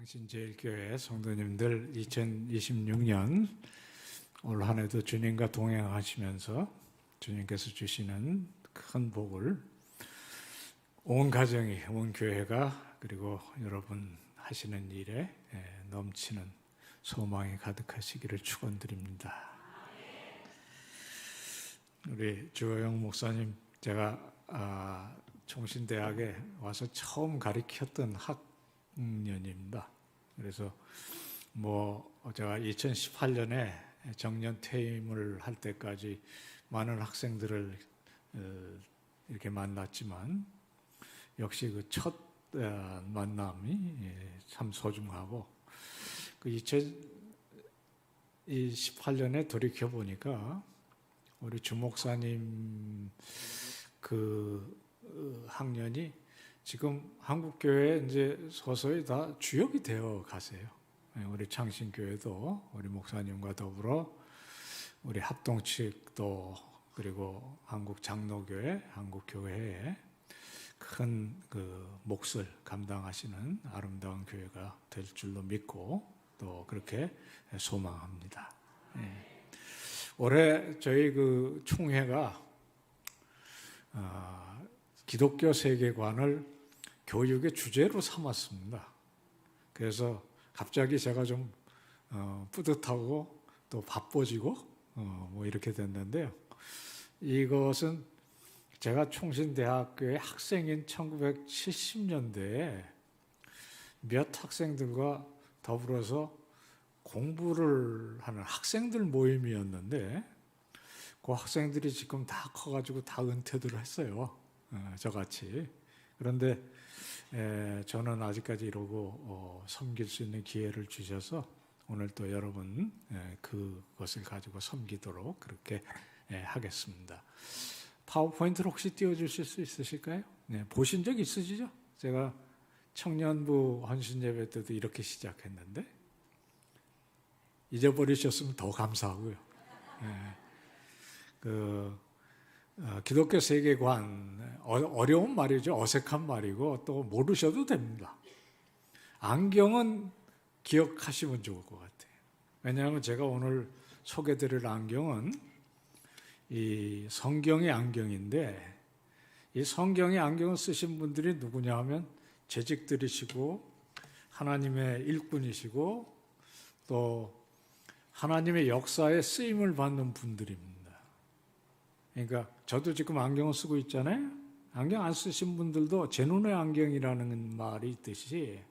창신제일교회 성도님들 2026년 올 한 해도 주님과 동행하시면서 주님께서 주시는 큰 복을 온 가정이, 온 교회가 그리고 여러분 하시는 일에 넘치는 소망이 가득하시기를 축원드립니다. 우리 주호영 목사님, 제가 총신대학에 와서 처음 가르쳤던 학년입니다. 그래서 제가 2018년에 정년 퇴임을 할 때까지 많은 학생들을 이렇게 만났지만 역시 그 첫 만남이 참 소중하고, 그 2018년에 돌이켜 보니까 우리 주 목사님 그 학년이 지금 한국교회에 이제 서서히 다 주역이 되어 가세요. 우리 창신교회도 우리 목사님과 더불어 우리 합동 측도 그리고 한국 장로교회, 한국교회에 큰 그 몫을 감당하시는 아름다운 교회가 될 줄로 믿고 또 그렇게 소망합니다. 올해 저희 그 총회가 기독교 세계관을 교육의 주제로 삼았습니다. 그래서 갑자기 제가 좀 뿌듯하고 또 바빠지고 이렇게 됐는데요. 이것은 제가 총신대학교의 학생인 1970년대에 몇 학생들과 더불어서 공부를 하는 학생들 모임이었는데, 그 학생들이 지금 다 커가지고 다 은퇴들을 했어요. 저같이. 그런데 저는 아직까지 이러고 섬길 수 있는 기회를 주셔서 오늘 또 여러분 그것을 가지고 섬기도록 그렇게 하겠습니다. 파워포인트를 혹시 띄워주실 수 있으실까요? 보신 적 있으시죠? 제가 청년부 헌신예배 때도 이렇게 시작했는데 잊어버리셨으면 더 감사하고요. 기독교 세계관, 어려운 말이죠. 어색한 말이고 또 모르셔도 됩니다. 안경은 기억하시면 좋을 것 같아요. 왜냐하면 제가 오늘 소개드릴 안경은 이 성경의 안경인데, 이 성경의 안경을 쓰신 분들이 누구냐 하면 재직들이시고 하나님의 일꾼이시고 또 하나님의 역사에 쓰임을 받는 분들입니다. 그러니까 저도 지금 안경을 쓰고 있잖아요. 안경 안 쓰신 분들도 제 눈의 안경이라는 말이 있듯이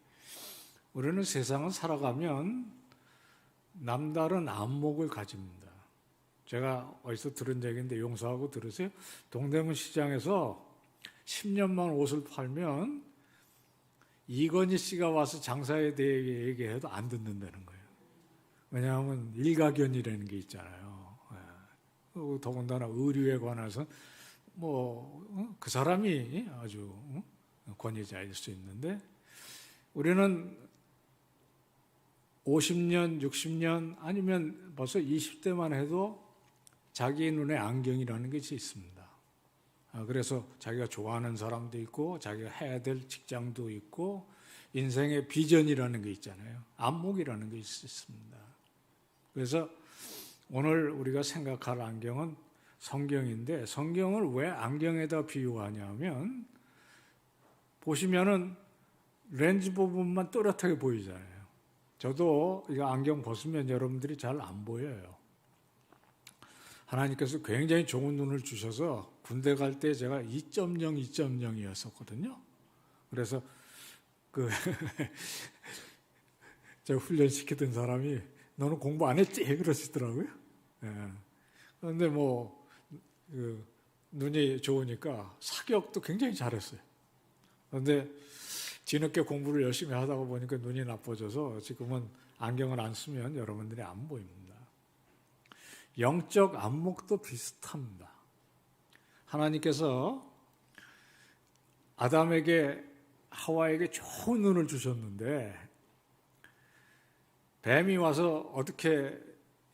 우리는 세상을 살아가면 남다른 안목을 가집니다. 제가 어디서 들은 얘기인데 용서하고 들으세요. 동대문 시장에서 10년만 옷을 팔면 이건희 씨가 와서 장사에 대해 얘기해도 안 듣는다는 거예요. 왜냐하면 일가견이라는 게 있잖아요. 더군다나 의류에 관해서 그 사람이 아주 권위자일 수 있는데, 우리는 50년, 60년 아니면 벌써 20대만 해도 자기 눈에 안경이라는 것이 있습니다. 그래서 자기가 좋아하는 사람도 있고 자기가 해야 될 직장도 있고 인생의 비전이라는 게 있잖아요. 안목이라는 게 있습니다. 그래서 오늘 우리가 생각할 안경은 성경인데, 성경을 왜 안경에다 비유하냐면 보시면은 렌즈 부분만 또렷하게 보이잖아요. 저도 이거 안경 벗으면 여러분들이 잘 안 보여요. 하나님께서 굉장히 좋은 눈을 주셔서 군대 갈 때 제가 2.0, 2.0이었었거든요. 그래서 제가 훈련시키던 사람이 너는 공부 안 했지? 그러시더라고요. 그런데 눈이 좋으니까 사격도 굉장히 잘했어요. 그런데 뒤늦게 공부를 열심히 하다가 보니까 눈이 나빠져서 지금은 안경을 안 쓰면 여러분들이 안 보입니다. 영적 안목도 비슷합니다. 하나님께서 아담에게, 하와에게 좋은 눈을 주셨는데 뱀이 와서 어떻게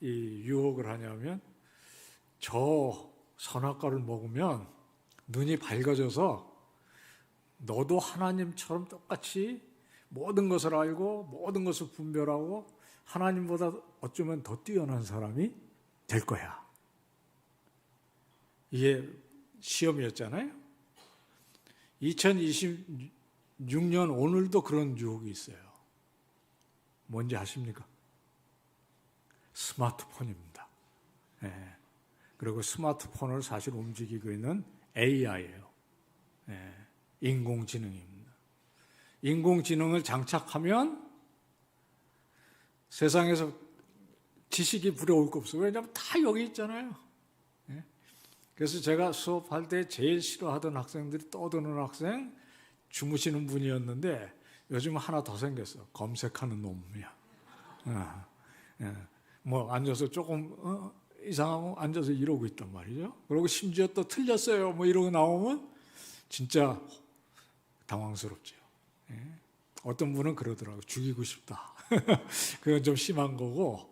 유혹을 하냐면 저 선악과를 먹으면 눈이 밝아져서 너도 하나님처럼 똑같이 모든 것을 알고 모든 것을 분별하고 하나님보다 어쩌면 더 뛰어난 사람이 될 거야. 이게 시험이었잖아요. 2026년 오늘도 그런 유혹이 있어요. 뭔지 아십니까? 스마트폰입니다. 예. 그리고 스마트폰을 사실 움직이고 있는 AI예요. 예. 인공지능입니다. 인공지능을 장착하면 세상에서 지식이 부려울 거 없어요. 왜냐하면 다 여기 있잖아요. 예. 그래서 제가 수업할 때 제일 싫어하던 학생들이 떠드는 학생, 주무시는 분이었는데 요즘 하나 더 생겼어. 검색하는 놈이야. 뭐 앉아서 조금 이상하면 앉아서 이러고 있단 말이죠. 그리고 심지어 또 틀렸어요. 뭐 이러고 나오면 진짜 당황스럽죠. 어떤 분은 그러더라고요. 죽이고 싶다. 그건 좀 심한 거고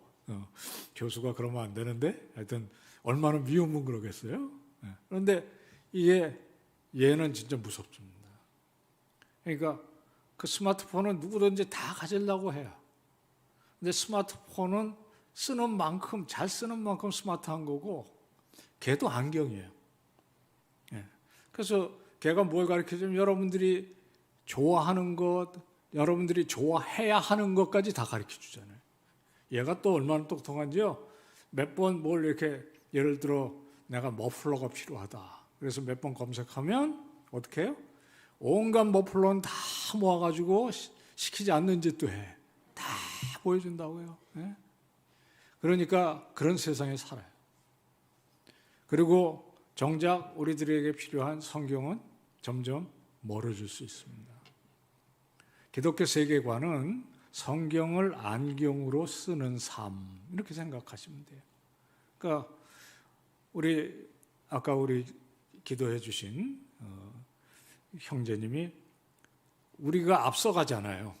교수가 그러면 안 되는데 하여튼 얼마나 미우면 그러겠어요. 그런데 이게 얘는 진짜 무섭습니다. 그러니까 그 스마트폰은 누구든지 다 가지려고 해요. 근데 스마트폰은 쓰는 만큼, 잘 쓰는 만큼 스마트한 거고 걔도 안경이에요. 그래서 걔가 뭘 가르쳐주면 여러분들이 좋아하는 것, 여러분들이 좋아해야 하는 것까지 다 가르쳐주잖아요. 얘가 또 얼마나 똑똑한지요. 몇 번 뭘 이렇게 예를 들어 내가 머플러가 필요하다. 그래서 몇 번 검색하면 어떻게 해요? 온갖 머플러는 다 모아가지고 시키지 않는 짓도 해. 다 보여준다고요. 그러니까 그런 세상에 살아요. 그리고 정작 우리들에게 필요한 성경은 점점 멀어질 수 있습니다. 기독교 세계관은 성경을 안경으로 쓰는 삶 이렇게 생각하시면 돼요. 그러니까 아까 우리 기도해 주신 형제님이 우리가 앞서가잖아요.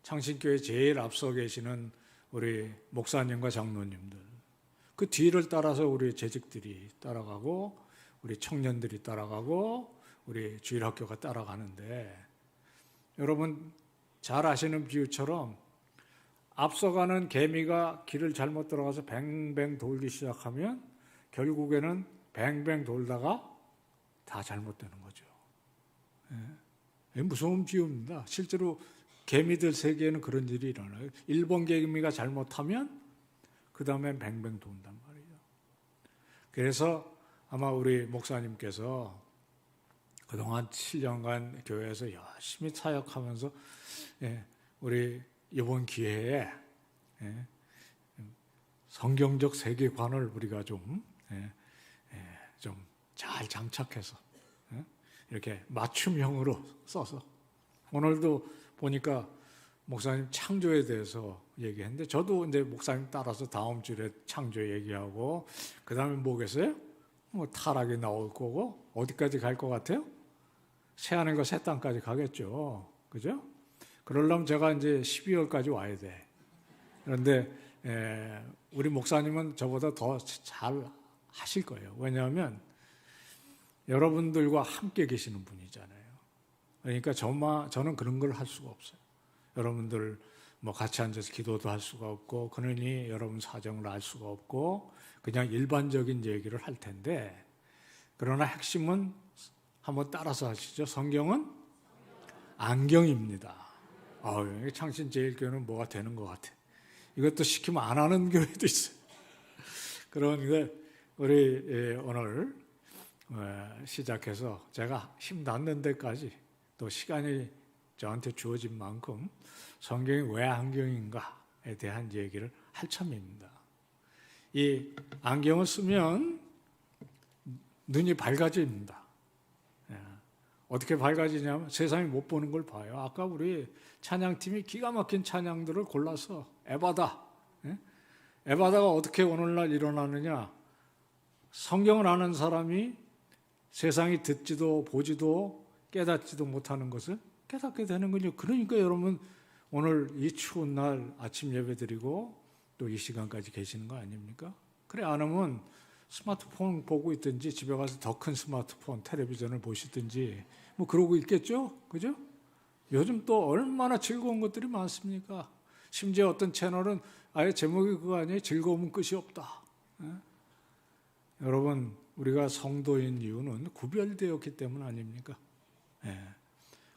창신교회 제일 앞서 계시는 우리 목사님과 장로님들 그 뒤를 따라서 우리 재직들이 따라가고 우리 청년들이 따라가고 우리 주일학교가 따라가는데 여러분 잘 아시는 비유처럼 앞서가는 개미가 길을 잘못 들어가서 뱅뱅 돌기 시작하면 결국에는 뱅뱅 돌다가 다 잘못되는 거죠. 무서운 비유입니다. 실제로 개미들 세계에는 그런 일이 일어나요. 1번 개미가 잘못하면 그 다음엔 뱅뱅 돈단 말이죠. 그래서 아마 우리 목사님께서 그동안 7년간 교회에서 열심히 사역하면서 우리 이번 기회에 성경적 세계관을 우리가 좀 잘 장착해서 이렇게 맞춤형으로 써서 오늘도 보니까 목사님 창조에 대해서 얘기했는데 저도 이제 목사님 따라서 다음 주에 창조 얘기하고 그 다음에 뭐겠어요? 뭐 타락이 나올 거고 어디까지 갈 것 같아요? 새하늘과 새 땅까지 가겠죠. 그죠? 그러려면 제가 이제 12월까지 와야 돼. 그런데 우리 목사님은 저보다 더 잘 하실 거예요. 왜냐하면 여러분들과 함께 계시는 분이잖아요. 그러니까 저는 그런 걸 할 수가 없어요. 여러분들 뭐 같이 앉아서 기도도 할 수가 없고 그러니 여러분 사정을 알 수가 없고 그냥 일반적인 얘기를 할 텐데 그러나 핵심은 한번 따라서 하시죠. 성경은 안경입니다. 창신제일교회는 뭐가 되는 것 같아. 이것도 시키면 안 하는 교회도 있어요. 그러니까 우리 오늘 시작해서 제가 힘 닿는 데까지 또 시간이 저한테 주어진 만큼 성경이 왜 안경인가에 대한 얘기를 할 참입니다. 이 안경을 쓰면 눈이 밝아집니다. 어떻게 밝아지냐면 세상이 못 보는 걸 봐요. 아까 우리 찬양팀이 기가 막힌 찬양들을 골라서 에바다. 에바다가 어떻게 오늘날 일어나느냐. 성경을 아는 사람이 세상이 듣지도 보지도 깨닫지도 못하는 것을 깨닫게 되는 거죠. 그러니까 여러분 오늘 이 추운 날 아침 예배 드리고 또 이 시간까지 계시는 거 아닙니까? 그래 안 하면 스마트폰 보고 있든지 집에 가서 더 큰 스마트폰 텔레비전을 보시든지 뭐 그러고 있겠죠? 그죠? 요즘 또 얼마나 즐거운 것들이 많습니까? 심지어 어떤 채널은 아예 제목이 그거 아니에요? 즐거움은 끝이 없다. 예? 여러분, 우리가 성도인 이유는 구별되었기 때문 아닙니까? 예.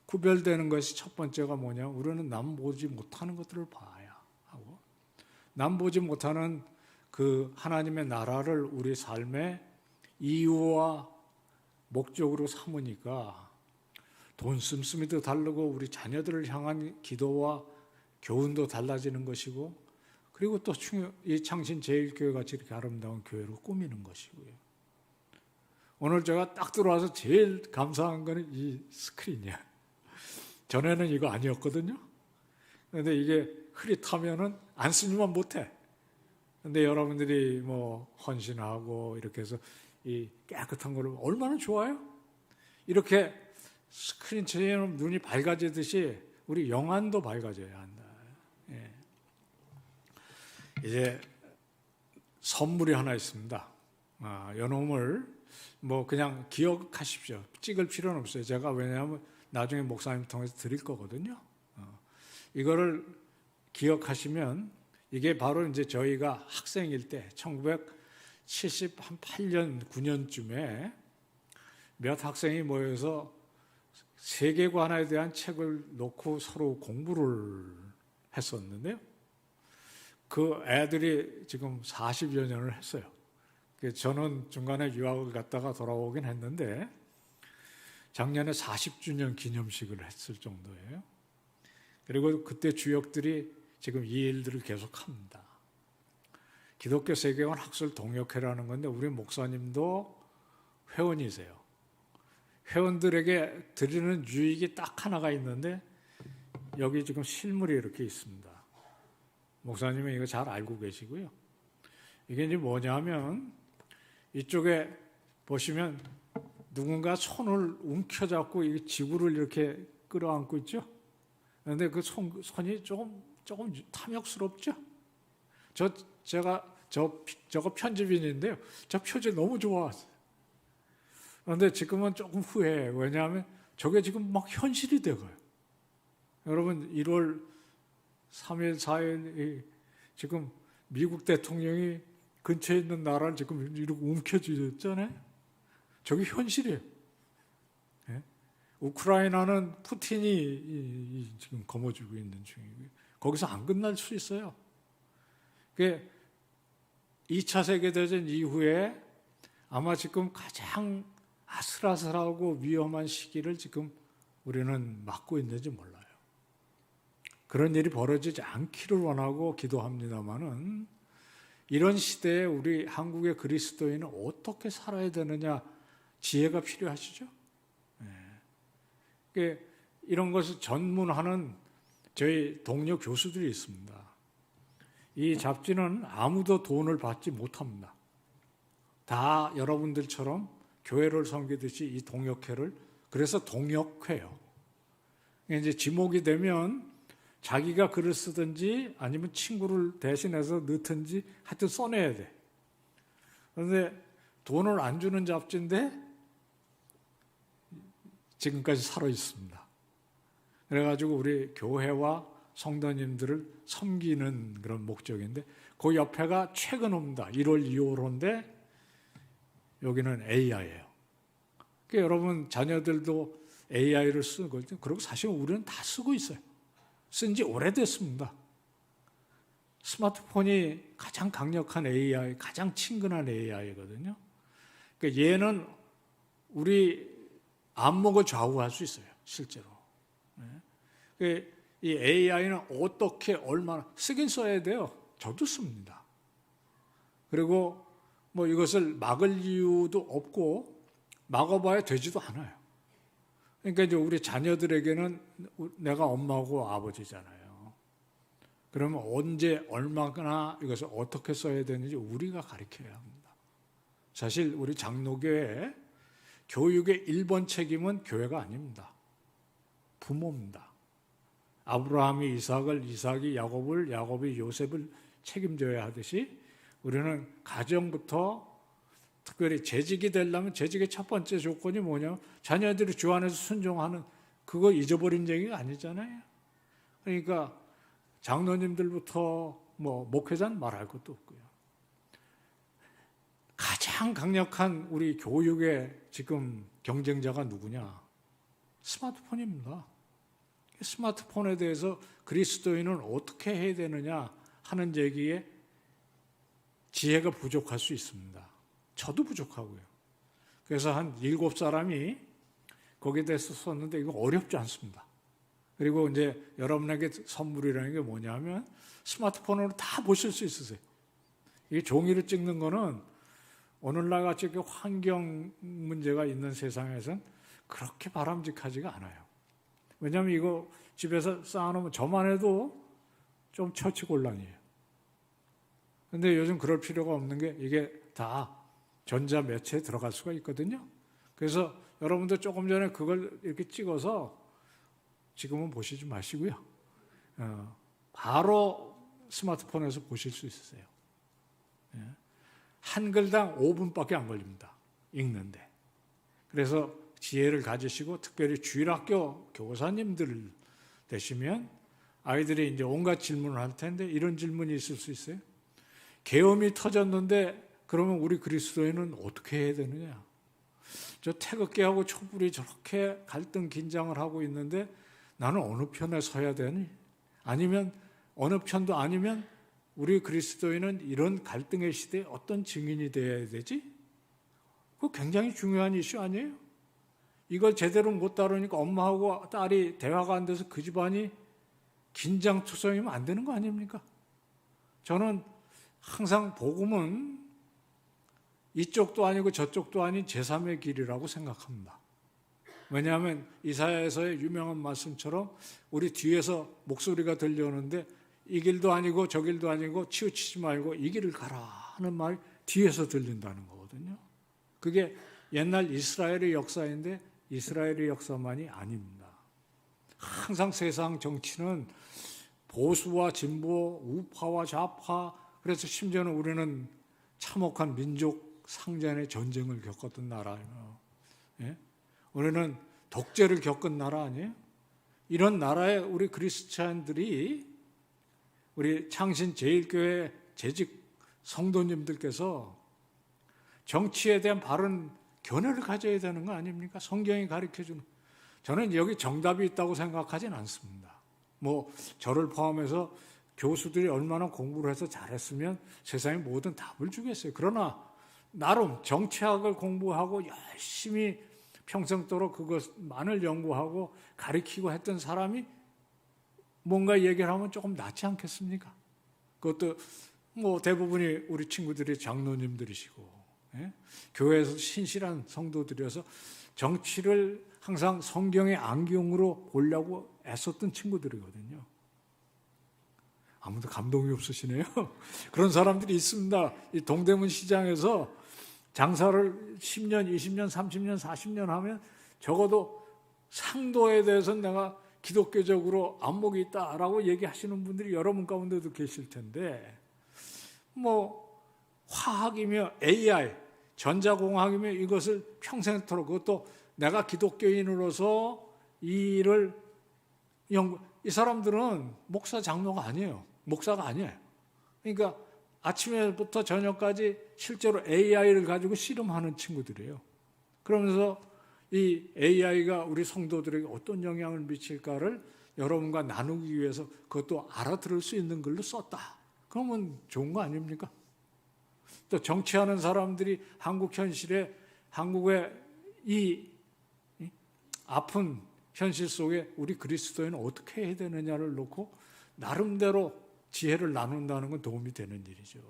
구별되는 것이 첫 번째가 뭐냐? 우리는 남 보지 못하는 것들을 봐야 하고, 남 보지 못하는 그 하나님의 나라를 우리 삶의 이유와 목적으로 삼으니까 돈 씀씀이도 다르고 우리 자녀들을 향한 기도와 교훈도 달라지는 것이고, 그리고 또 이 창신제일교회 같이 이렇게 아름다운 교회로 꾸미는 것이고요. 오늘 제가 딱 들어와서 제일 감사한 거는 이 스크린이야. 전에는 이거 아니었거든요. 그런데 이게 흐릿하면은 안 쓰지만 못해. 근데 여러분들이 뭐 헌신하고 이렇게 해서 이 깨끗한 거를 얼마나 좋아요? 이렇게 스크린처럼 눈이 밝아지듯이 우리 영안도 밝아져야 한다. 예. 이제 선물이 하나 있습니다. 요놈을 뭐 그냥 기억하십시오. 찍을 필요는 없어요. 제가 왜냐하면 나중에 목사님 통해서 드릴 거거든요. 이거를 기억하시면 이게 바로 이제 저희가 학생일 때 1978년 9년쯤에 몇 학생이 모여서 세계관에 대한 책을 놓고 서로 공부를 했었는데요. 그 애들이 지금 40여 년을 했어요. 저는 중간에 유학을 갔다가 돌아오긴 했는데 작년에 40주년 기념식을 했을 정도예요. 그리고 그때 주역들이 지금 이 일들을 계속합니다. 기독교 세계관 학술 동역회라는 건데 우리 목사님도 회원이세요. 회원들에게 드리는 유익이 딱 하나가 있는데 여기 지금 실물이 이렇게 있습니다. 목사님은 이거 잘 알고 계시고요. 이게 이제 뭐냐면 이쪽에 보시면 누군가 손을 움켜잡고 이 지구를 이렇게 끌어안고 있죠. 그런데 그 손이 조금 탐욕스럽죠. 저거 편집인인데요. 저 표지 너무 좋았어요. 그런데 지금은 조금 후회해요. 왜냐하면 저게 지금 막 현실이 되고요. 여러분 1월 3일, 4일 지금 미국 대통령이 근처에 있는 나라를 지금 이렇게 움켜쥐었잖아요. 저게 현실이에요. 예? 우크라이나는 푸틴이 지금 거머쥐고 있는 중이고요. 거기서 안 끝날 수 있어요. 2차 세계대전 이후에 아마 지금 가장 아슬아슬하고 위험한 시기를 지금 우리는 맞고 있는지 몰라요. 그런 일이 벌어지지 않기를 원하고 기도합니다마는 이런 시대에 우리 한국의 그리스도인은 어떻게 살아야 되느냐 지혜가 필요하시죠? 네. 이런 것을 전문하는 저희 동료 교수들이 있습니다. 이 잡지는 아무도 돈을 받지 못합니다. 다 여러분들처럼 교회를 섬기듯이 이 동역회를, 그래서 동역회요. 이제 지목이 되면 자기가 글을 쓰든지 아니면 친구를 대신해서 넣든지 하여튼 써내야 돼. 그런데 돈을 안 주는 잡지인데 지금까지 살아 있습니다. 그래가지고 우리 교회와 성도님들을 섬기는 그런 목적인데 그 옆에가 최근 옵니다. 1월, 2월호인데 여기는 AI예요. 그러니까 여러분 자녀들도 AI를 쓰고, 그리고 사실 우리는 다 쓰고 있어요. 쓴 지 오래됐습니다. 스마트폰이 가장 강력한 AI, 가장 친근한 AI거든요. 그러니까 얘는 우리 안목을 좌우할 수 있어요, 실제로. 네. 이 AI는 어떻게 얼마나 쓰긴 써야 돼요. 저도 씁니다. 그리고 뭐 이것을 막을 이유도 없고 막아봐야 되지도 않아요. 그러니까 이제 우리 자녀들에게는 내가 엄마고 아버지잖아요. 그러면 언제 얼마나 이것을 어떻게 써야 되는지 우리가 가르쳐야 합니다. 사실 우리 장로교회 교육의 1번 책임은 교회가 아닙니다. 부모입니다. 아브라함이 이삭을, 이삭이 야곱을, 야곱이 요셉을 책임져야 하듯이 우리는 가정부터 특별히 재직이 되려면 재직의 첫 번째 조건이 뭐냐? 자녀들이 주 안에서 순종하는 그거 잊어버린 얘기가 아니잖아요. 그러니까 장로님들부터 뭐 목회자는 말할 것도 없고요. 가장 강력한 우리 교육의 지금 경쟁자가 누구냐? 스마트폰입니다. 스마트폰에 대해서 그리스도인은 어떻게 해야 되느냐 하는 얘기에 지혜가 부족할 수 있습니다. 저도 부족하고요. 그래서 한 7사람이 거기에 대해서 썼는데 이거 어렵지 않습니다. 그리고 이제 여러분에게 선물이라는 게 뭐냐면 스마트폰으로 다 보실 수 있으세요. 이게 종이를 찍는 거는 오늘날 같이 환경 문제가 있는 세상에서는 그렇게 바람직하지가 않아요. 왜냐하면 이거 집에서 쌓아놓으면 저만 해도 좀 처치곤란이에요. 근데 요즘 그럴 필요가 없는 게 이게 다 전자매체에 들어갈 수가 있거든요. 그래서 여러분들 조금 전에 그걸 이렇게 찍어서 지금은 보시지 마시고요. 바로 스마트폰에서 보실 수 있으세요. 한 글당 5분밖에 안 걸립니다. 읽는데. 그래서 지혜를 가지시고 특별히 주일학교 교사님들 되시면 아이들이 이제 온갖 질문을 할 텐데 이런 질문이 있을 수 있어요. 계엄이 터졌는데 그러면 우리 그리스도인은 어떻게 해야 되느냐? 저 태극기하고 촛불이 저렇게 갈등 긴장을 하고 있는데 나는 어느 편에 서야 되니? 아니면 어느 편도 아니면 우리 그리스도인은 이런 갈등의 시대에 어떤 증인이 되어야 되지? 그거 굉장히 중요한 이슈 아니에요? 이걸 제대로 못 다루니까 엄마하고 딸이 대화가 안 돼서 그 집안이 긴장투성이면 안 되는 거 아닙니까? 저는 항상 복음은 이쪽도 아니고 저쪽도 아닌 제3의 길이라고 생각합니다. 왜냐하면 이사야에서의 유명한 말씀처럼 우리 뒤에서 목소리가 들려오는데 이 길도 아니고 저 길도 아니고 치우치지 말고 이 길을 가라 하는 말 뒤에서 들린다는 거거든요. 그게 옛날 이스라엘의 역사인데 이스라엘의 역사만이 아닙니다. 항상 세상 정치는 보수와 진보, 우파와 좌파, 그래서 심지어는 우리는 참혹한 민족 상잔의 전쟁을 겪었던 나라예요. 예? 우리는 독재를 겪은 나라 아니에요? 이런 나라에 우리 그리스찬들이 우리 창신 제일교회 재직 성도님들께서 정치에 대한 바른 견해를 가져야 되는 거 아닙니까? 성경이 가르쳐주는. 저는 여기 정답이 있다고 생각하진 않습니다. 뭐 저를 포함해서 교수들이 얼마나 공부를 해서 잘했으면 세상에 모든 답을 주겠어요. 그러나 나름 정치학을 공부하고 열심히 평생도록 그것만을 연구하고 가르치고 했던 사람이 뭔가 얘기를 하면 조금 낫지 않겠습니까? 그것도 뭐 대부분이 우리 친구들이 장로님들이시고 교회에서 신실한 성도들이어서 정치를 항상 성경의 안경으로 보려고 애썼던 친구들이거든요. 아무도 감동이 없으시네요. 그런 사람들이 있습니다. 이 동대문 시장에서 장사를 10년, 20년, 30년, 40년 하면 적어도 상도에 대해서는 내가 기독교적으로 안목이 있다라고 얘기하시는 분들이 여러분 가운데도 계실 텐데 뭐 화학이며 AI, 전자공학이며 이것을 평생토록 그것도 내가 기독교인으로서 이 일을 이 사람들은 목사 장로가 아니에요. 목사가 아니에요. 그러니까 아침에부터 저녁까지 실제로 AI를 가지고 씨름하는 친구들이에요. 그러면서 이 AI가 우리 성도들에게 어떤 영향을 미칠까를 여러분과 나누기 위해서 그것도 알아들을 수 있는 글로 썼다. 그러면 좋은 거 아닙니까? 또 정치하는 사람들이 한국 현실에 한국의 이 아픈 현실 속에 우리 그리스도인은 어떻게 해야 되느냐를 놓고 나름대로 지혜를 나눈다는 건 도움이 되는 일이죠.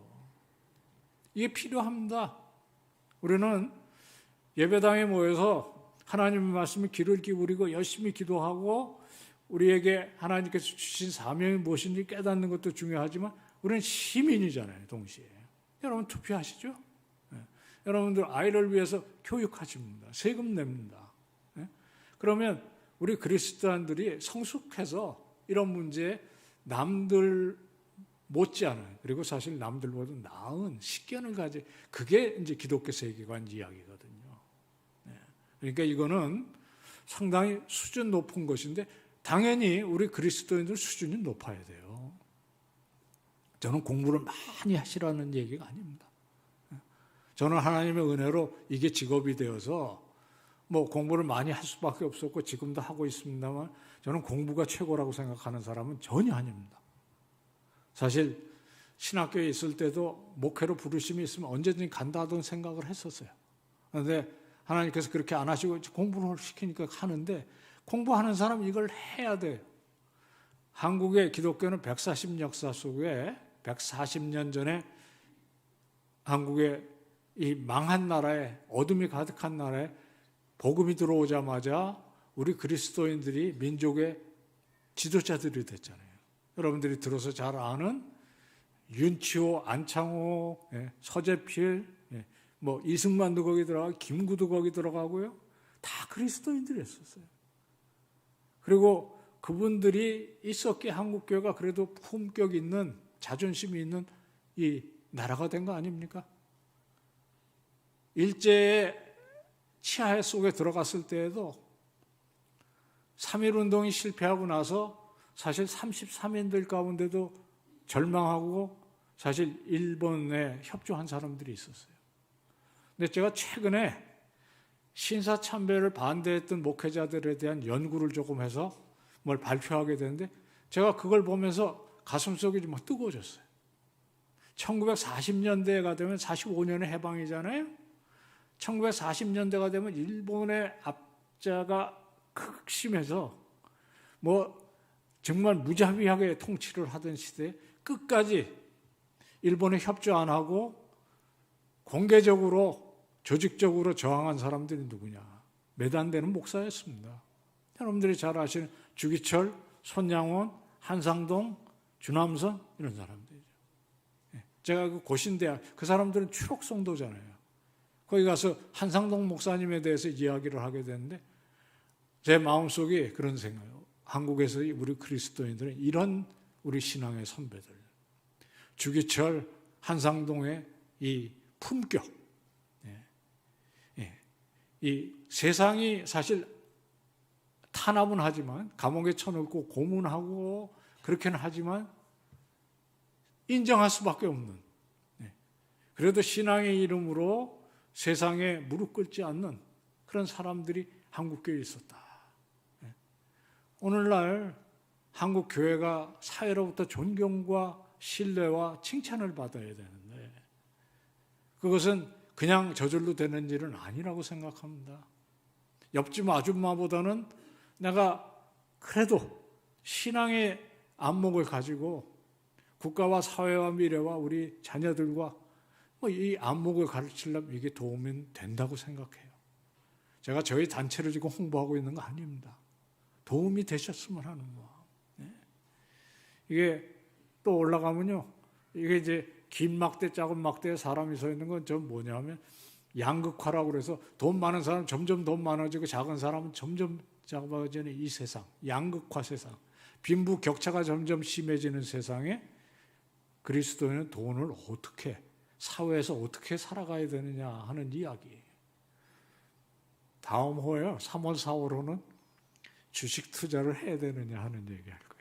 이게 필요합니다. 우리는 예배당에 모여서 하나님의 말씀에 귀를 기울이고 열심히 기도하고 우리에게 하나님께서 주신 사명이 무엇인지 깨닫는 것도 중요하지만 우리는 시민이잖아요, 동시에. 여러분 투표하시죠? 여러분들 아이를 위해서 교육하십니다. 세금 냅니다. 그러면 우리 그리스도인들이 성숙해서 이런 문제에 남들 못지않은 그리고 사실 남들보다 나은 식견을 가지 그게 이제 기독교 세계관 이야기거든요. 그러니까 이거는 상당히 수준 높은 것인데 당연히 우리 그리스도인들 수준이 높아야 돼요. 저는 공부를 많이 하시라는 얘기가 아닙니다. 저는 하나님의 은혜로 이게 직업이 되어서 뭐 공부를 많이 할 수밖에 없었고 지금도 하고 있습니다만 저는 공부가 최고라고 생각하는 사람은 전혀 아닙니다. 사실 신학교에 있을 때도 목회로 부르심이 있으면 언제든지 간다던 생각을 했었어요. 그런데 하나님께서 그렇게 안 하시고 공부를 시키니까 하는데 공부하는 사람은 이걸 해야 돼요. 한국의 기독교는 140 역사 속에 140년 전에 한국의 이 망한 나라에 어둠이 가득한 나라에 복음이 들어오자마자 우리 그리스도인들이 민족의 지도자들이 됐잖아요. 여러분들이 들어서 잘 아는 윤치호, 안창호, 서재필, 뭐 이승만도 거기 들어가고 김구도 거기 들어가고요. 다 그리스도인들이었어요. 그리고 그분들이 있었기에 한국교회가 그래도 품격 있는 자존심이 있는 이 나라가 된 거 아닙니까? 일제의 치하 속에 들어갔을 때에도 3.1운동이 실패하고 나서 사실 33인들 가운데도 절망하고 사실 일본에 협조한 사람들이 있었어요. 근데 제가 최근에 신사참배를 반대했던 목회자들에 대한 연구를 조금 해서 뭘 발표하게 되는데 제가 그걸 보면서 가슴속이 좀 뜨거워졌어요. 1940년대가 되면 45년의 해방이잖아요. 1940년대가 되면 일본의 압제가 극심해서 뭐 정말 무자비하게 통치를 하던 시대에 끝까지 일본에 협조 안 하고 공개적으로 조직적으로 저항한 사람들이 누구냐? 몇 안 되는 목사였습니다. 여러분들이 잘 아시는 주기철, 손양원, 한상동, 주남선 이런 사람들이죠. 제가 그 고신대학 그 사람들은 추록 성도잖아요. 거기 가서 한상동 목사님에 대해서 이야기를 하게 되는데 제 마음속에 그런 생각이에요. 한국에서 우리 그리스도인들은 이런 우리 신앙의 선배들 주기철, 한상동의 이 품격 이 세상이 사실 탄압은 하지만 감옥에 쳐넣고 고문하고 그렇게는 하지만 인정할 수밖에 없는 그래도 신앙의 이름으로 세상에 무릎 꿇지 않는 그런 사람들이 한국교회에 있었다. 오늘날 한국교회가 사회로부터 존경과 신뢰와 칭찬을 받아야 되는데 그것은 그냥 저절로 되는 일은 아니라고 생각합니다. 옆집 아줌마보다는 내가 그래도 신앙의 안목을 가지고 국가와 사회와 미래와 우리 자녀들과 이 안목을 가르치려면 이게 도움이 된다고 생각해요. 제가 저희 단체를 지금 홍보하고 있는 거 아닙니다. 도움이 되셨으면 하는 거. 이게 또 올라가면요. 이게 이제 긴 막대, 작은 막대에 사람이 서 있는 건 좀 뭐냐면 양극화라고 그래서 돈 많은 사람은 점점 돈 많아지고 작은 사람은 점점 작아지는 이 세상, 양극화 세상, 빈부 격차가 점점 심해지는 세상에 그리스도인은 돈을 어떻게 사회에서 어떻게 살아가야 되느냐 하는 이야기. 다음 호에요. 3월, 4월호는 주식 투자를 해야 되느냐 하는 얘기할 거예요.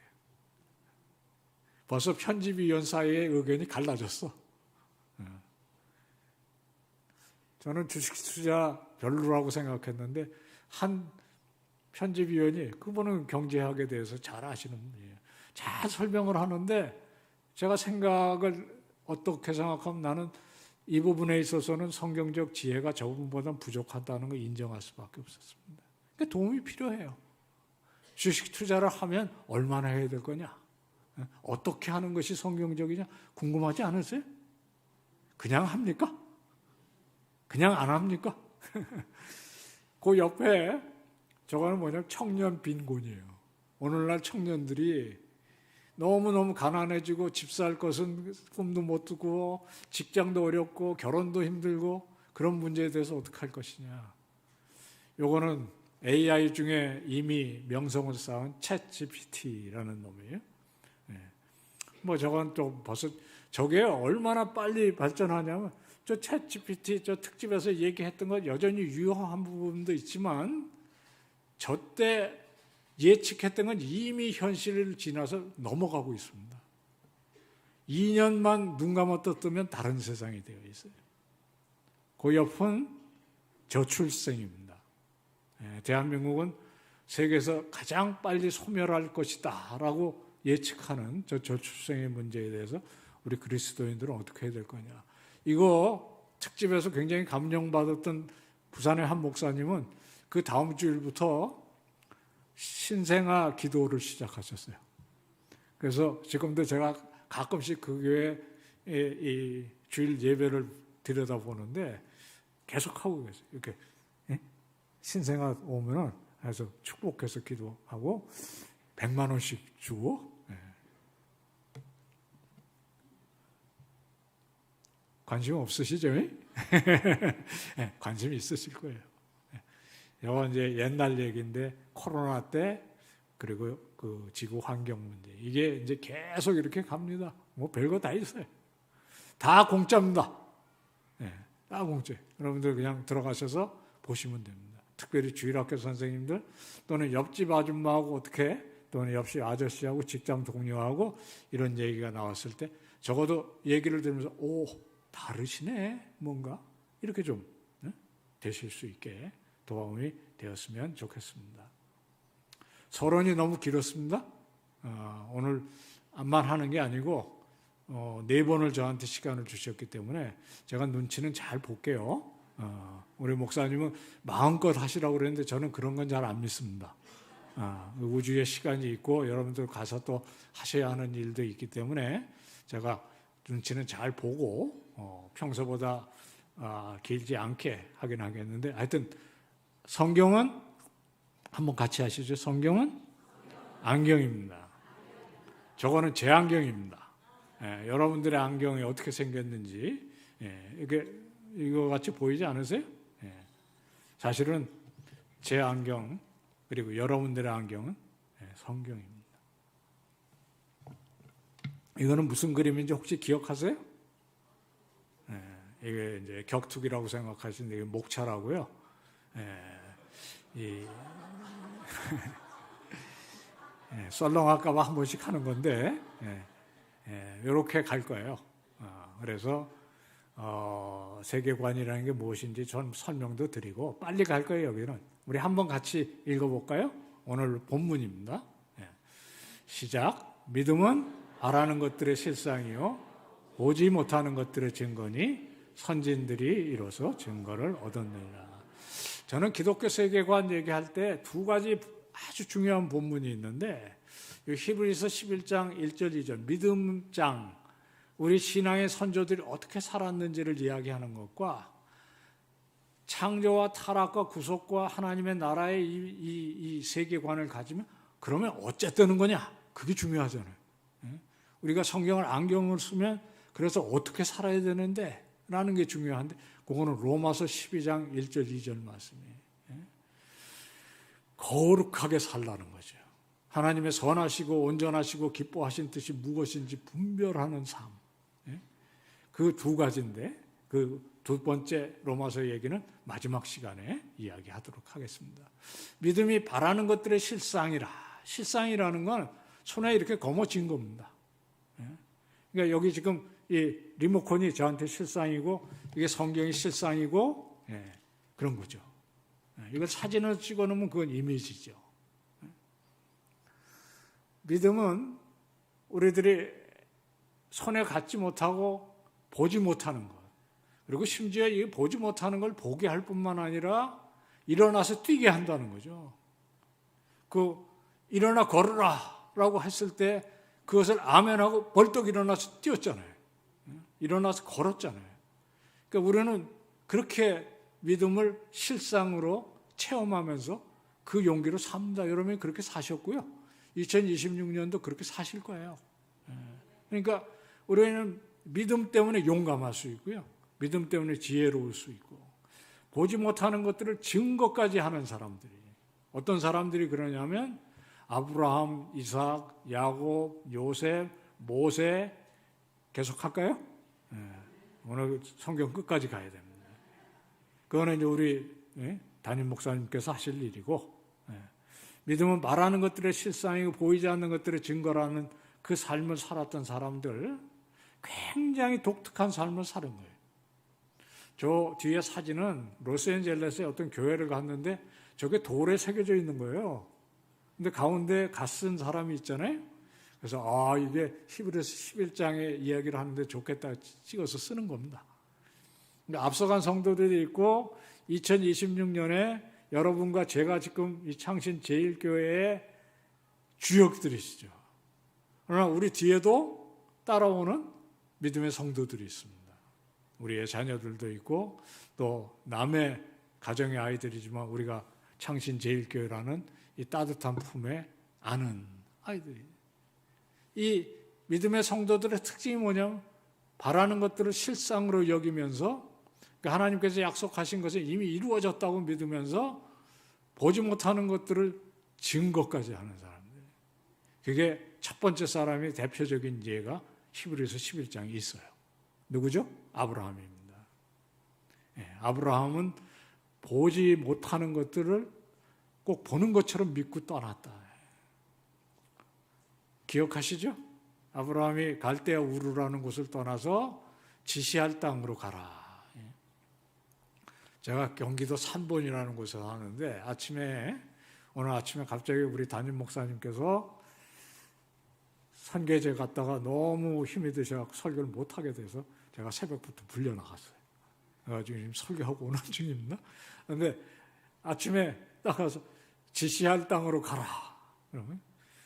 벌써 편집위원 사이의 의견이 갈라졌어. 저는 주식 투자 별로라고 생각했는데 한 편집위원이 그분은 경제학에 대해서 잘 아시는 분이에요. 잘 설명을 하는데 제가 생각을 어떻게 생각하면 나는 이 부분에 있어서는 성경적 지혜가 저 부분보다 부족하다는 걸 인정할 수밖에 없었습니다. 그러니까 도움이 필요해요. 주식 투자를 하면 얼마나 해야 될 거냐? 어떻게 하는 것이 성경적이냐? 궁금하지 않으세요? 그냥 합니까? 그냥 안 합니까? 그 옆에 저거는 뭐냐면 청년 빈곤이에요. 오늘날 청년들이 너무너무 가난해지고 집 살 것은 꿈도 못 꾸고 직장도 어렵고 결혼도 힘들고 그런 문제에 대해서 어떻게 할 것이냐. 요거는 AI 중에 이미 명성을 쌓은 챗GPT라는 놈이에요. 뭐 저건 또 벌써 저게 얼마나 빨리 발전하냐면 저 챗GPT 저 특집에서 얘기했던 건 여전히 유효한 부분도 있지만 저때 예측했던 건 이미 현실을 지나서 넘어가고 있습니다. 2년만 눈 감았다 뜨면 다른 세상이 되어 있어요. 그 옆은 저출생입니다. 대한민국은 세계에서 가장 빨리 소멸할 것이다 라고 예측하는 저출생의 문제에 대해서 우리 그리스도인들은 어떻게 해야 될 거냐. 이거 특집에서 굉장히 감명받았던 부산의 한 목사님은 그 다음 주일부터 신생아 기도를 시작하셨어요. 그래서 지금도 제가 가끔씩 그 교회의 이 주일 예배를 들여다보는데 계속하고 계세요. 이렇게 신생아 오면은 해서 축복해서 기도하고 100만 원씩 주고 관심 없으시죠? 관심이 있으실 거예요. 이건 이제 옛날 얘기인데 코로나 때 그리고 그 지구 환경 문제 이게 이제 계속 이렇게 갑니다. 뭐 별거 다 있어요. 다 공짜입니다. 다 공짜. 여러분들 그냥 들어가셔서 보시면 됩니다. 특별히 주일학교 선생님들 또는 옆집 아줌마하고 어떻게 또는 옆집 아저씨하고 직장 동료하고 이런 얘기가 나왔을 때 적어도 얘기를 들으면서 오 다르시네 뭔가 이렇게 좀 되실 수 있게 도움이 되었으면 좋겠습니다. 서론이 너무 길었습니다. 오늘 암만 하는 게 아니고 4번을 저한테 시간을 주셨기 때문에 제가 눈치는 잘 볼게요. 우리 목사님은 마음껏 하시라고 그랬는데 저는 그런 건 잘 안 믿습니다. 우주에 시간이 있고 여러분들 가서 또 하셔야 하는 일도 있기 때문에 제가 눈치는 잘 보고 평소보다 길지 않게 하긴 하겠는데 하여튼 성경은 한번 같이 하시죠. 성경은 안경입니다. 저거는 제 안경입니다. 여러분들의 안경이 어떻게 생겼는지 이거 같이 보이지 않으세요? 사실은 제 안경 그리고 여러분들의 안경은 성경입니다. 이거는 무슨 그림인지 혹시 기억하세요? 이게 이제 격투기라고 생각하시는데 이게 목차라고요. 썰렁할까봐 한 번씩 하는 건데 이렇게 갈 거예요. 그래서 세계관이라는 게 무엇인지 전 설명도 드리고 빨리 갈 거예요. 여기는 우리 한번 같이 읽어볼까요? 오늘 본문입니다. 시작. 믿음은 바라는 것들의 실상이요 보지 못하는 것들의 증거니 선진들이 이로써 증거를 얻었느니라. 저는 기독교 세계관 얘기할 때 2가지 아주 중요한 본문이 있는데 히브리서 11장 1절 2절 믿음장 우리 신앙의 선조들이 어떻게 살았는지를 이야기하는 것과 창조와 타락과 구속과 하나님의 나라의 이 세계관을 가지면 그러면 어째 뜨는 거냐? 그게 중요하잖아요. 우리가 성경을 안경을 쓰면 그래서 어떻게 살아야 되는데 라는 게 중요한데 그거는 로마서 12장 1절 2절 말씀이에요. 거룩하게 살라는 거죠. 하나님의 선하시고 온전하시고 기뻐하신 뜻이 무엇인지 분별하는 삶. 그 2가지인데 그 2번째 로마서 얘기는 마지막 시간에 이야기하도록 하겠습니다. 믿음이 바라는 것들의 실상이라. 실상이라는 건 손에 이렇게 거머쥔 겁니다. 그러니까 여기 지금 이 리모컨이 저한테 실상이고 이게 성경이 실상이고 그런 거죠. 이걸 사진을 찍어 놓으면 그건 이미지죠. 믿음은 우리들이 손에 갖지 못하고 보지 못하는 것 그리고 심지어 이 보지 못하는 걸 보게 할 뿐만 아니라 일어나서 뛰게 한다는 거죠. 그 일어나 걸으라 라고 했을 때 그것을 아멘하고 벌떡 일어나서 뛰었잖아요. 일어나서 걸었잖아요. 그러니까 우리는 그렇게 믿음을 실상으로 체험하면서 그 용기로 삽니다. 여러분이 그렇게 사셨고요. 2026년도 그렇게 사실 거예요. 그러니까 우리는 믿음 때문에 용감할 수 있고요. 믿음 때문에 지혜로울 수 있고 보지 못하는 것들을 증거까지 하는 사람들이 어떤 사람들이 그러냐면 아브라함, 이삭, 야곱, 요셉, 모세 계속할까요? 오늘 성경 끝까지 가야 됩니다. 그거는 이제 우리 담임 목사님께서 하실 일이고 믿음은 말하는 것들의 실상이고 보이지 않는 것들의 증거라는 그 삶을 살았던 사람들, 굉장히 독특한 삶을 사는 거예요. 저 뒤에 사진은 로스앤젤레스의 어떤 교회를 갔는데 저게 돌에 새겨져 있는 거예요. 근데 가운데 갓쓴 사람이 있잖아요. 그래서 이게 히브리서 11장의 이야기를 하는데 좋겠다 찍어서 쓰는 겁니다. 근데 앞서간 성도들이 있고 2026년에 여러분과 제가 지금 이 창신 제일교회의 주역들이시죠. 그러나 우리 뒤에도 따라오는 믿음의 성도들이 있습니다. 우리의 자녀들도 있고 또 남의 가정의 아이들이지만 우리가 창신 제일교회라는 이 따뜻한 품에 안은 아이들이. 이 믿음의 성도들의 특징이 뭐냐면 바라는 것들을 실상으로 여기면서 하나님께서 약속하신 것이 이미 이루어졌다고 믿으면서 보지 못하는 것들을 증거까지 하는 사람들. 그게 첫 번째 사람의 대표적인 예가 히브리서 11장에 있어요. 누구죠? 아브라함입니다. 아브라함은 보지 못하는 것들을 꼭 보는 것처럼 믿고 떠났다. 기억하시죠? 아브라함이 갈대아 우르라는 곳을 떠나서 지시할 땅으로 가라. 제가 경기도 산본이라는 곳에 사는데 오늘 아침에 갑자기 우리 담임 목사님께서 선교제 갔다가 너무 힘이 드셔서 설교를 못하게 돼서 제가 새벽부터 불려나갔어요. 그래가지고 지금 설교하고 오는 중입니다. 그런데 아침에 딱 가서 지시할 땅으로 가라.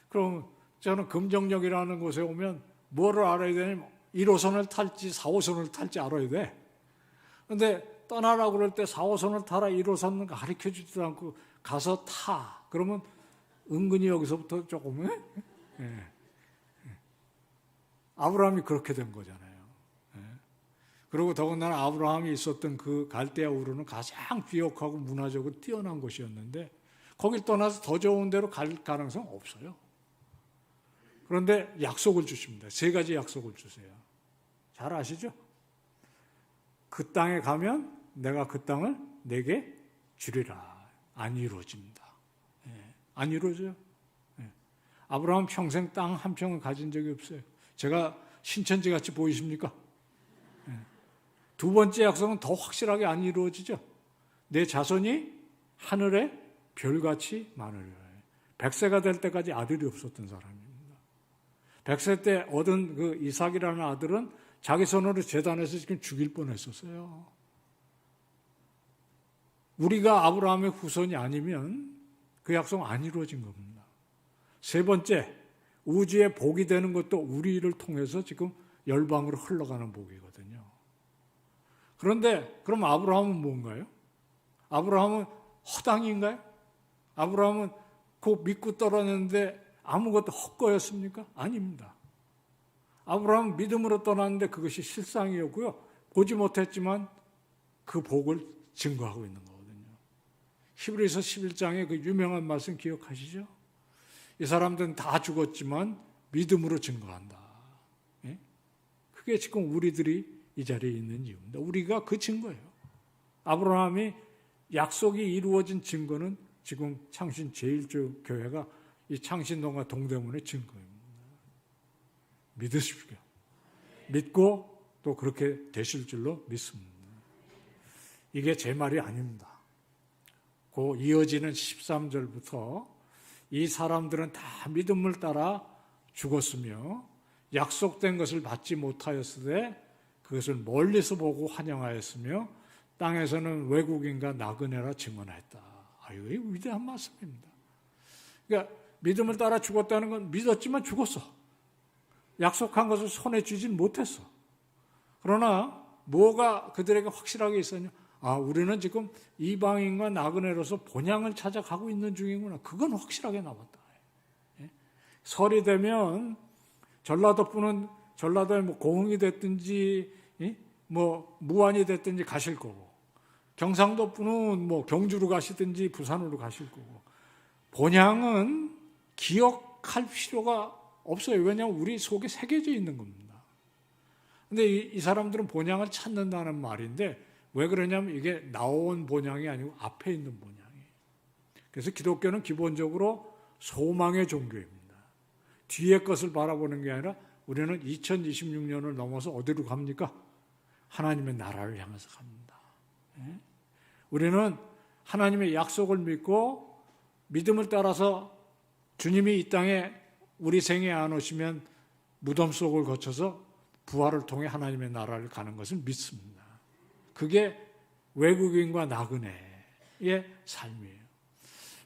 그럼 저는 금정역이라는 곳에 오면 뭐를 알아야 되냐면 1호선을 탈지 4호선을 탈지 알아야 돼. 그런데 떠나라고 그럴 때 4호선을 타라 1호선은 가르쳐주지도 않고 가서 타. 그러면 은근히 여기서부터 조금 아브라함이 그렇게 된 거잖아요. 그리고 더군다나 아브라함이 있었던 그 갈대아 우르는 가장 비옥하고 문화적으로 뛰어난 곳이었는데 거길 떠나서 더 좋은 데로 갈 가능성 없어요. 그런데 약속을 주십니다. 3가지 약속을 주세요. 잘 아시죠? 그 땅에 가면 내가 그 땅을 내게 주리라. 안 이루어집니다. 안 이루어져요. 아브라함 평생 땅 한 평을 가진 적이 없어요. 제가 신천지 같이 보이십니까? 2번째 약속은 더 확실하게 안 이루어지죠. 내 자손이 하늘의 별같이 많으리라. 100세가 될 때까지 아들이 없었던 사람입니다. 100세 때 얻은 그 이삭이라는 아들은 자기 손으로 제단에서 지금 죽일 뻔했었어요. 우리가 아브라함의 후손이 아니면 그 약속은 안 이루어진 겁니다. 3번째, 우주의 복이 되는 것도 우리를 통해서 지금 열방으로 흘러가는 복이거든요. 그런데 그럼 아브라함은 뭔가요? 아브라함은 허당인가요? 아브라함은 그 믿고 떨어졌는데 아무것도 헛거였습니까? 아닙니다. 아브라함은 믿음으로 떠났는데 그것이 실상이었고요. 보지 못했지만 그 복을 증거하고 있는 거거든요. 히브리서 11장의 그 유명한 말씀 기억하시죠? 이 사람들은 다 죽었지만 믿음으로 증거한다. 그게 지금 우리들이 이 자리에 있는 이유입니다. 우리가 그 증거예요. 아브라함이 약속이 이루어진 증거는 지금 창신 제일교 교회가 이 창신동과 동대문의 증거입니다. 믿으십시오. 믿고 또 그렇게 되실 줄로 믿습니다. 이게 제 말이 아닙니다. 그 이어지는 13절부터 이 사람들은 다 믿음을 따라 죽었으며 약속된 것을 받지 못하였으되 그것을 멀리서 보고 환영하였으며 땅에서는 외국인과 나그네라 증언했다. 이거 위대한 말씀입니다. 그러니까 믿음을 따라 죽었다는 건 믿었지만 죽었어. 약속한 것을 손에 쥐진 못했어. 그러나 뭐가 그들에게 확실하게 있었냐? 우리는 지금 이방인과 나그네로서 본향을 찾아가고 있는 중이구나. 그건 확실하게 남았다. 설이 되면 전라도분은 전라도에 고흥이 됐든지 무안이 됐든지 가실 거고, 경상도 분은 경주로 가시든지 부산으로 가실 거고, 본향은 기억할 필요가 없어요. 왜냐하면 우리 속에 새겨져 있는 겁니다. 근데 이 사람들은 본향을 찾는다는 말인데 왜 그러냐면 이게 나온 본향이 아니고 앞에 있는 본향이에요. 그래서 기독교는 기본적으로 소망의 종교입니다. 뒤의 것을 바라보는 게 아니라 우리는 2026년을 넘어서 어디로 갑니까? 하나님의 나라를 향해서 갑니다. 우리는 하나님의 약속을 믿고 믿음을 따라서 주님이 이 땅에 우리 생에 안 오시면 무덤 속을 거쳐서 부활을 통해 하나님의 나라를 가는 것을 믿습니다. 그게 외국인과 나그네의 삶이에요.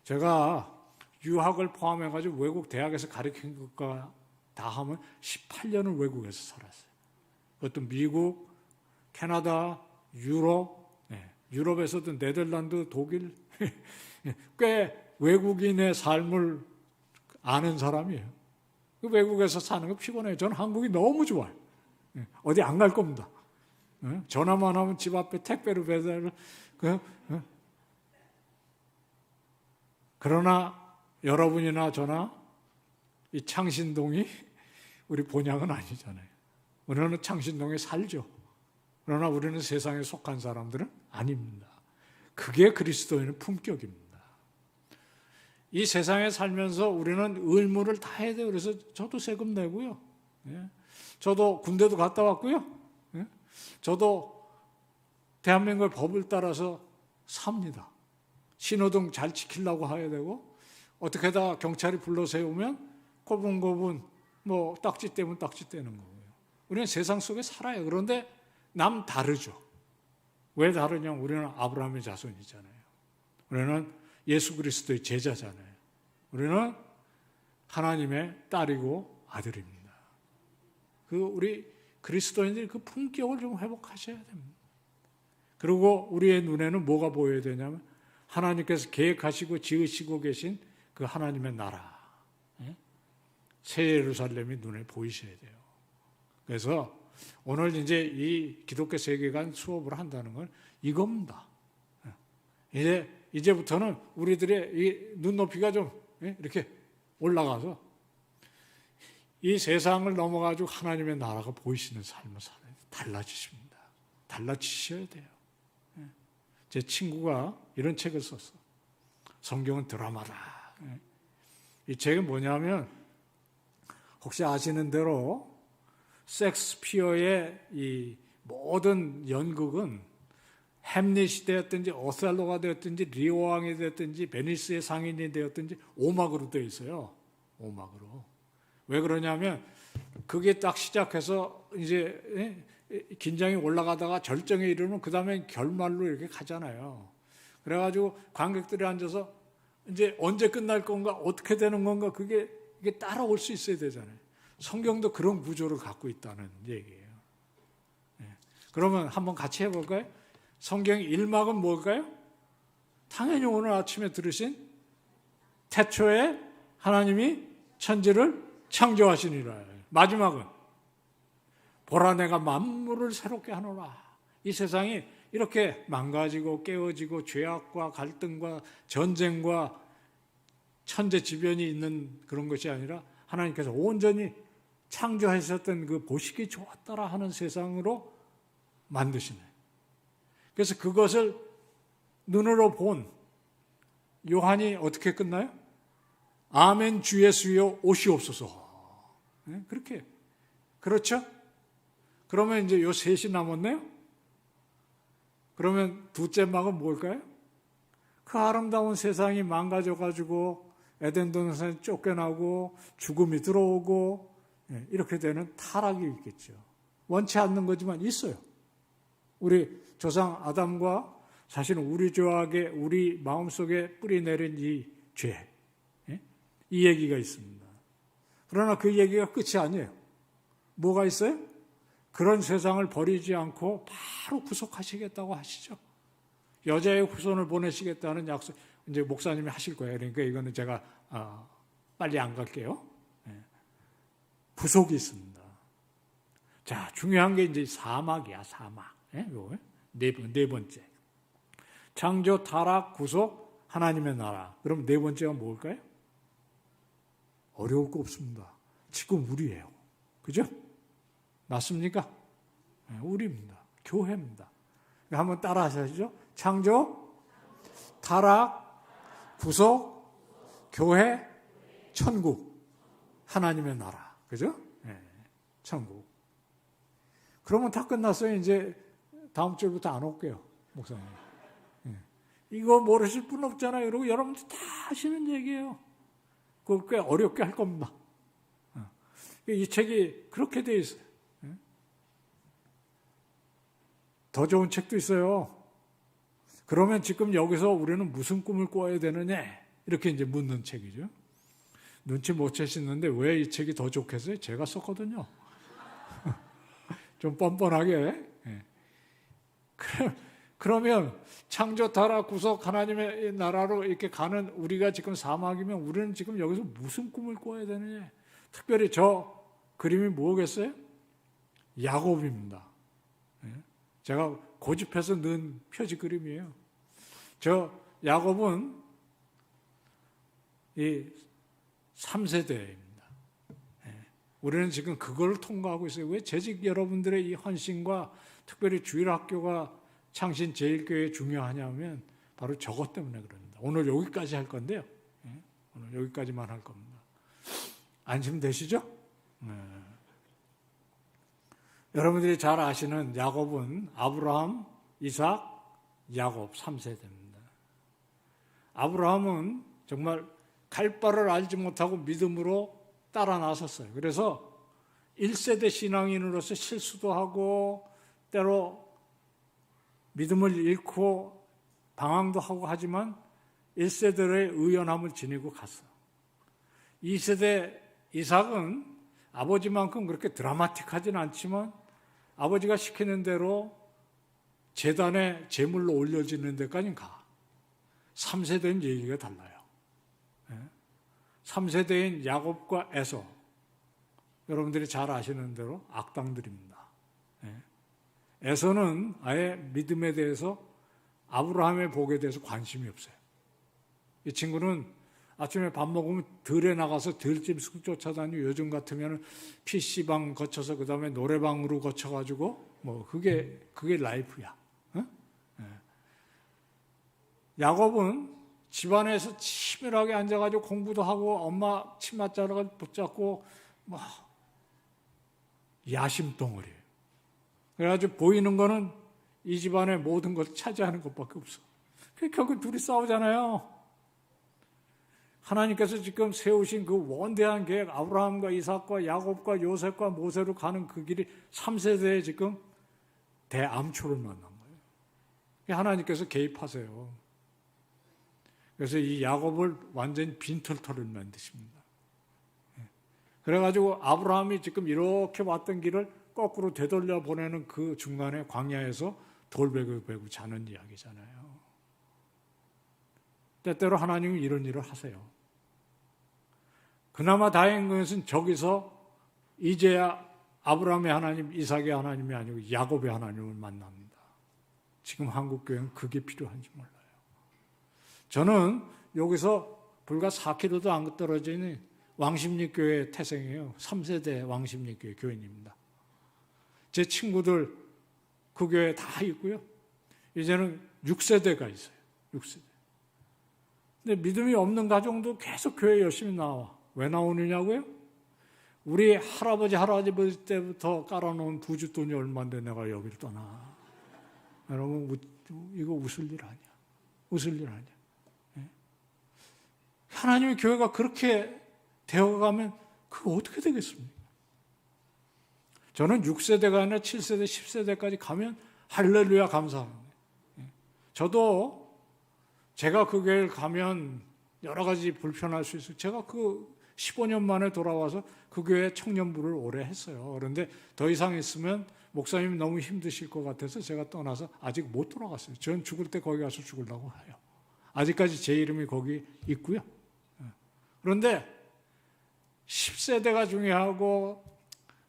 제가 유학을 포함해가지고 외국 대학에서 가르친 것과 다 하면 18년을 외국에서 살았어요. 그것도 미국, 캐나다, 유럽, 유럽에서도 네덜란드, 독일 꽤 외국인의 삶을 아는 사람이에요. 외국에서 사는 거 피곤해요. 저는 한국이 너무 좋아요. 어디 안 갈 겁니다. 전화만 하면 집 앞에 택배로 배달을. 그러나 여러분이나 저나 이 창신동이 우리 본향은 아니잖아요. 우리는 창신동에 살죠. 그러나 우리는 세상에 속한 사람들은 아닙니다. 그게 그리스도인의 품격입니다. 이 세상에 살면서 우리는 의무를 다 해야 돼요. 그래서 저도 세금 내고요. 저도 군대도 갔다 왔고요. 저도 대한민국의 법을 따라서 삽니다. 신호등 잘 지키려고 해야 되고, 어떻게다 경찰이 불러 세우면 고분고분 뭐 딱지 떼면 딱지 떼는 거고요. 우리는 세상 속에 살아요. 그런데 남 다르죠. 왜 다르냐면 우리는 아브라함의 자손이잖아요. 우리는 예수 그리스도의 제자잖아요. 우리는 하나님의 딸이고 아들입니다. 우리 그리스도인들이 그 품격을 좀 회복하셔야 됩니다. 그리고 우리의 눈에는 뭐가 보여야 되냐면 하나님께서 계획하시고 지으시고 계신 그 하나님의 나라, 새 예루살렘이 눈에 보이셔야 돼요. 그래서 오늘 이제 이 기독교 세계관 수업을 한다는 건 이겁니다. 이제부터는 우리들의 이 눈높이가 좀 이렇게 올라가서 이 세상을 넘어가지고 하나님의 나라가 보이시는 삶을 살아야 돼요. 달라지십니다. 달라지셔야 돼요. 제 친구가 이런 책을 썼어. 성경은 드라마다. 이 책은 뭐냐면 혹시 아시는 대로 섹스피어의 이 모든 연극은 햄릿이 되었든지 오셀로가 되었든지 리오왕이 되었든지 베니스의 상인이 되었든지 오막으로 되어 있어요. 오막으로. 왜 그러냐면 그게 딱 시작해서 이제 긴장이 올라가다가 절정에 이르면 그 다음에 결말로 이렇게 가잖아요. 그래가지고 관객들이 앉아서 이제 언제 끝날 건가, 어떻게 되는 건가, 이게 따라올 수 있어야 되잖아요. 성경도 그런 구조를 갖고 있다는 얘기예요. 그러면 한번 같이 해볼까요? 성경 1막은 뭘까요? 당연히 오늘 아침에 들으신 태초에 하나님이 천지를 창조하시니라. 마지막은 보라 내가 만물을 새롭게 하노라. 이 세상이 이렇게 망가지고 깨어지고 죄악과 갈등과 전쟁과 천재지변이 있는 그런 것이 아니라 하나님께서 온전히 창조하셨던 그 보시기 좋았더라 하는 세상으로 만드시네. 그래서 그것을 눈으로 본 요한이 어떻게 끝나요? 아멘 주 예수여 오시옵소서. 그렇게. 그렇죠? 그러면 이제 요 셋이 남았네요? 그러면 둘째 막은 뭘까요? 그 아름다운 세상이 망가져가지고 에덴 동산에 쫓겨나고 죽음이 들어오고 이렇게 되는 타락이 있겠죠. 원치 않는 거지만 있어요. 우리 조상 아담과 사실은 우리 죄악에 우리 마음속에 뿌리내린 이 죄, 이 얘기가 있습니다. 그러나 그 얘기가 끝이 아니에요. 뭐가 있어요? 그런 세상을 버리지 않고 바로 구속하시겠다고 하시죠. 여자의 후손을 보내시겠다는 약속, 이제 목사님이 하실 거예요. 그러니까 이거는 제가 빨리 안 갈게요. 구속이 있습니다. 자, 중요한 게 이제 사막이야, 사막. 네 번째. 창조, 타락, 구속, 하나님의 나라. 그럼 네 번째가 뭘까요? 어려울 거 없습니다. 지금 우리예요. 그죠? 맞습니까? 우리입니다. 교회입니다. 한번 따라 하시죠. 창조, 타락, 구속, 교회, 천국. 하나님의 나라. 그죠? 네. 천국. 그러면 다 끝났어요. 이제 다음 주부터 안 올게요. 목사님. 네. 이거 모르실 분 없잖아요. 그리고 여러분들 다 하시는 얘기예요. 그걸 꽤 어렵게 할 겁니다. 이 책이 그렇게 돼 있어요. 더 좋은 책도 있어요. 그러면 지금 여기서 우리는 무슨 꿈을 꿔야 되느냐? 이렇게 이제 묻는 책이죠. 눈치 못 채시는데 왜 이 책이 더 좋겠어요? 제가 썼거든요. 좀 뻔뻔하게. 그러면 창조, 타락, 구속, 하나님의 나라로 이렇게 가는 우리가 지금 사막이면 우리는 지금 여기서 무슨 꿈을 꿔야 되느냐? 특별히 저 그림이 뭐겠어요? 야곱입니다. 제가 고집해서 넣은 표지 그림이에요. 저 야곱은 이 3세대입니다. 우리는 지금 그걸 통과하고 있어요. 왜 재직 여러분들의 이 헌신과 특별히 주일학교가 창신 제일교회에 중요하냐면 바로 저것 때문에 그럽니다. 오늘 여기까지 할 건데요. 오늘 여기까지만 할 겁니다. 안심되시죠? 여러분들이 잘 아시는 야곱은 아브라함, 이삭, 야곱 3세대입니다. 아브라함은 정말 갈 바를 알지 못하고 믿음으로 따라 나섰어요. 그래서 1세대 신앙인으로서 실수도 하고 때로 믿음을 잃고 방황도 하고 하지만 1세대의 의연함을 지니고 갔어요. 2세대 이삭은 아버지만큼 그렇게 드라마틱하진 않지만 아버지가 시키는 대로 제단에 제물로 올려지는 데까지는 가. 3세대는 얘기가 달라요. 3세대인 야곱과 에서, 여러분들이 잘 아시는 대로 악당들입니다. 에서는 아예 믿음에 대해서 아브라함의 복에 대해서 관심이 없어요. 이 친구는 아침에 밥 먹으면 들에 나가서 들짐승 쫓아다니고 요즘 같으면 PC방 거쳐서 그 다음에 노래방으로 거쳐가지고 뭐 그게 라이프야. 야곱은 집안에서 치밀하게 앉아가지고 공부도 하고 엄마 치맛자락을 붙잡고 뭐 야심덩어리예요. 그래가지고 보이는 거는 이 집안의 모든 걸 차지하는 것밖에 없어. 결국 둘이 싸우잖아요. 하나님께서 지금 세우신 그 원대한 계획, 아브라함과 이삭과 야곱과 요셉과 모세로 가는 그 길이 3세대에 지금 대암초를 만난 거예요. 하나님께서 개입하세요. 그래서 이 야곱을 완전히 빈털터를 만드십니다. 그래가지고 아브라함이 지금 이렇게 왔던 길을 거꾸로 되돌려 보내는 그 중간에 광야에서 돌베개 베고 자는 이야기잖아요. 때때로 하나님은 이런 일을 하세요. 그나마 다행인 것은 저기서 이제야 아브라함의 하나님, 이삭의 하나님이 아니고 야곱의 하나님을 만납니다. 지금 한국교회는 그게 필요한지 몰라요. 저는 여기서 불과 4km도 안 떨어져 있는 왕십리교회 태생이에요. 3세대 왕십리교회 교인입니다. 제 친구들 그 교회에 다 있고요. 이제는 6세대가 있어요. 6세대. 근데 믿음이 없는 가정도 계속 교회에 열심히 나와. 왜 나오느냐고요? 우리 할아버지 때부터 깔아놓은 부잣돈이 얼마인데 내가 여기를 떠나. 여러분 이거 웃을 일 아니야. 웃을 일 아니야. 하나님의 교회가 그렇게 되어가면 그거 어떻게 되겠습니까? 저는 6세대가 아니라 7세대, 10세대까지 가면 할렐루야 감사합니다. 저도 제가 그 교회를 가면 여러 가지 불편할 수 있어요. 제가 그 15년 만에 돌아와서 그 교회 청년부를 오래 했어요. 그런데 더 이상 있으면 목사님이 너무 힘드실 것 같아서 제가 떠나서 아직 못 돌아갔어요. 전 죽을 때 거기 가서 죽으려고 해요. 아직까지 제 이름이 거기 있고요. 그런데 10세대가 중요하고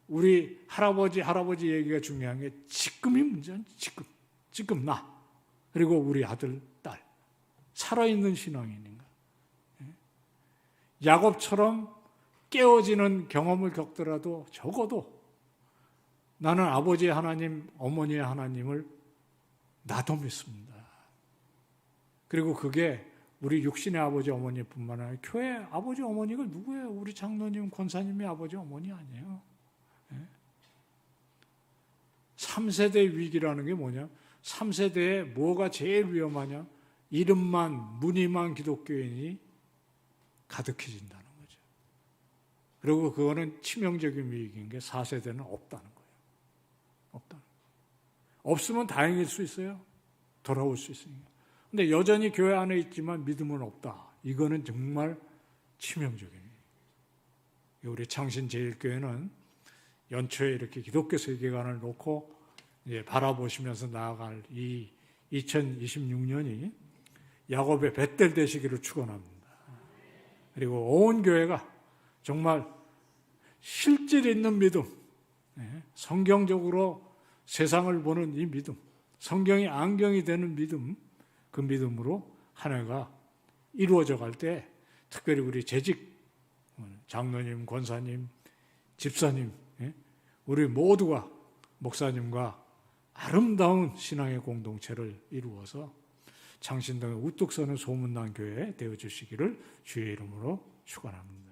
우리 할아버지 얘기가 중요한 게 지금이 문제는 지금 나 그리고 우리 아들, 딸 살아있는 신앙인인가. 야곱처럼 깨어지는 경험을 겪더라도 적어도 나는 아버지의 하나님, 어머니의 하나님을 나도 믿습니다. 그리고 그게 우리 육신의 아버지 어머니뿐만 아니라 교회 아버지 어머니가 누구예요? 우리 장로님, 권사님이 아버지 어머니 아니에요. 3세대 위기라는 게 뭐냐? 3세대에 뭐가 제일 위험하냐? 이름만, 무늬만 기독교인이 가득해진다는 거죠. 그리고 그거는 치명적인 위기인 게 4세대는 없다는 거예요. 없다는 거예요. 없으면 다행일 수 있어요. 돌아올 수 있으니까. 근데 여전히 교회 안에 있지만 믿음은 없다. 이거는 정말 치명적인 위기. 우리 창신제일교회는 연초에 이렇게 기독교 세계관을 놓고 이제 바라보시면서 나아갈 이 2026년이 야곱의 벳될 되시기를 축원합니다. 그리고 온 교회가 정말 실질 있는 믿음, 성경적으로 세상을 보는 이 믿음, 성경이 안경이 되는 믿음, 그 믿음으로 한 해가 이루어져 갈 때 특별히 우리 재직 장로님, 권사님, 집사님, 우리 모두가 목사님과 아름다운 신앙의 공동체를 이루어서 창신당의 우뚝 서는 소문난 교회 되어주시기를 주의 이름으로 축원합니다.